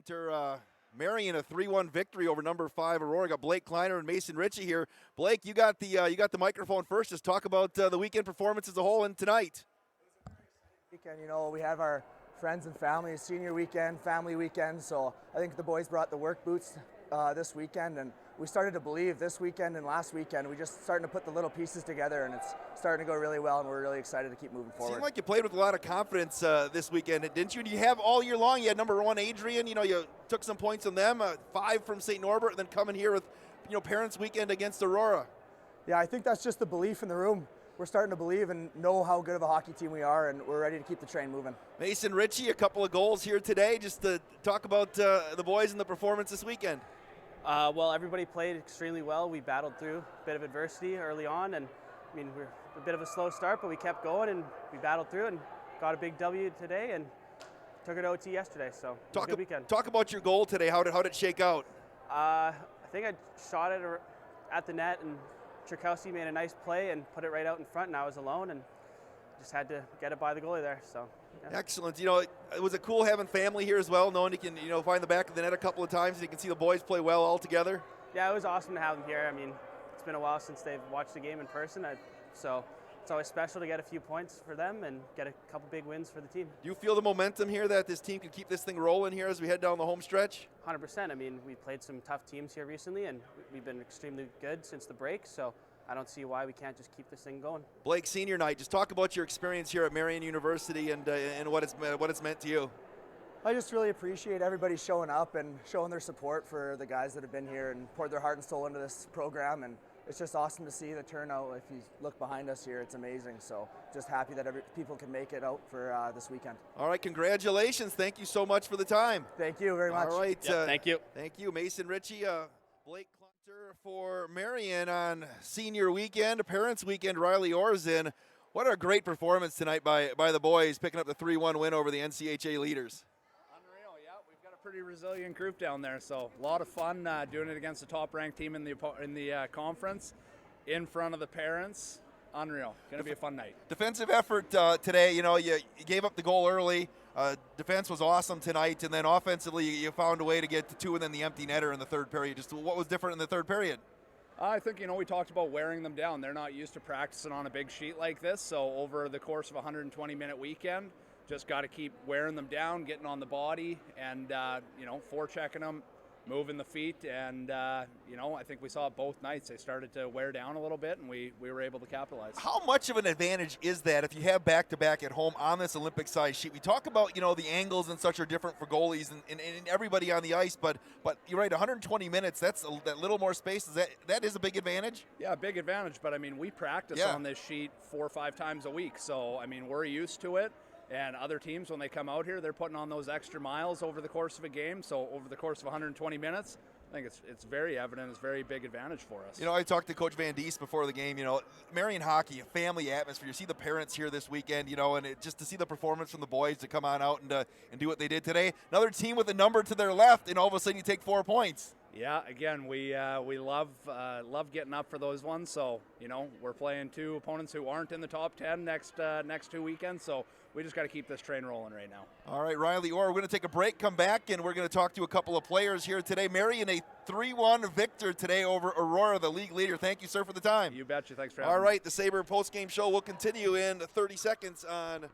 Clinter, Marian a 3-1 victory over number 5 Aurora. Got Blake Kleiner and Mason Ritchie here. Blake, you got the microphone first. Just talk about the weekend performance as a whole and tonight. Weekend, you know, we have our friends and family, senior weekend, family weekend. So I think the boys brought the work boots this weekend, and we started to believe this weekend and last weekend. We just starting to put the little pieces together, and it's starting to go really well, and we're really excited to keep moving forward. Seemed like you played with a lot of confidence this weekend, didn't you? And you have all year long. You had number 1 Adrian. You know, you took some points on them, 5 from St. Norbert, and then coming here with, you know, Parents Weekend against Aurora. Yeah, I think that's just the belief in the room. We're starting to believe and know how good of a hockey team we are, and we're ready to keep the train moving. Mason Ritchie, a couple of goals here today. Just to talk about the boys and the performance this weekend. Well, everybody played extremely well. We battled through a bit of adversity early on, and I mean, we're a bit of a slow start, but we kept going and we battled through and got a big W today and took it to OT yesterday. So it was a good weekend. Talk about your goal today. How did it shake out? I think I shot it at the net, and Trikowski made a nice play and put it right out in front, and I was alone and just had to get it by the goalie there. So. Yeah. Excellent. You know, was it cool having family here as well, knowing you can, you know, find the back of the net a couple of times and you can see the boys play well all together? Yeah, it was awesome to have them here. I mean, it's been a while since they've watched the game in person, so it's always special to get a few points for them and get a couple big wins for the team. Do you feel the momentum here that this team can keep this thing rolling here as we head down the home stretch? 100%. I mean, we played some tough teams here recently, and we've been extremely good since the break, so I don't see why we can't just keep this thing going. Blake, senior night, just talk about your experience here at Marian University and what it's meant to you. I just really appreciate everybody showing up and showing their support for the guys that have been here and poured their heart and soul into this program, and it's just awesome to see the turnout. If you look behind us here, it's amazing. So just happy that people can make it out for this weekend. All right, congratulations. Thank you so much for the time. Thank you very much. All right. Yep, thank you. Thank you, Mason Ritchie. Blake Clinter for Marian on senior weekend, Parents Weekend, Riley Orrzin. What a great performance tonight by the boys, picking up the 3-1 win over the NCAA leaders. Unreal, yeah. We've got a pretty resilient group down there, so a lot of fun doing it against a top-ranked team in the conference, in front of the parents. Unreal. Going to be a fun night. Defensive effort today. You know, you gave up the goal early. Defense was awesome tonight, and then offensively you found a way to get to 2 and then the empty netter in the third period. Just what was different in the third period? I think, you know, we talked about wearing them down. They're not used to practicing on a big sheet like this, so over the course of a 120-minute weekend, just got to keep wearing them down, getting on the body, and, you know, forechecking them, moving the feet, and, you know, I think we saw it both nights. They started to wear down a little bit, and we were able to capitalize. How much of an advantage is that if you have back-to-back at home on this Olympic-sized sheet? We talk about, you know, the angles and such are different for goalies and everybody on the ice, but you're right, 120 minutes, that little more space, that is a big advantage? Yeah, big advantage, but, I mean, we practice on this sheet 4 or 5 times a week, so, I mean, we're used to it. And other teams, when they come out here, they're putting on those extra miles over the course of a game. So over the course of 120 minutes, I think it's very evident. It's a very big advantage for us. You know, I talked to Coach Van Diest before the game. You know, Marian hockey, a family atmosphere. You see the parents here this weekend, you know, and just to see the performance from the boys to come on out and do what they did today. Another team with a number to their left, and all of a sudden you take 4 points. Yeah, again, we love getting up for those ones. So, you know, we're playing 2 opponents who aren't in the top 10 next 2 weekends. So we just got to keep this train rolling right now. All right, Riley Orr, we're going to take a break, come back, and we're going to talk to a couple of players here today. Marian, a 3-1 victor today over Aurora, the league leader. Thank you, sir, for the time. You betcha. Thanks for having me. All right, the Sabre postgame show will continue in 30 seconds on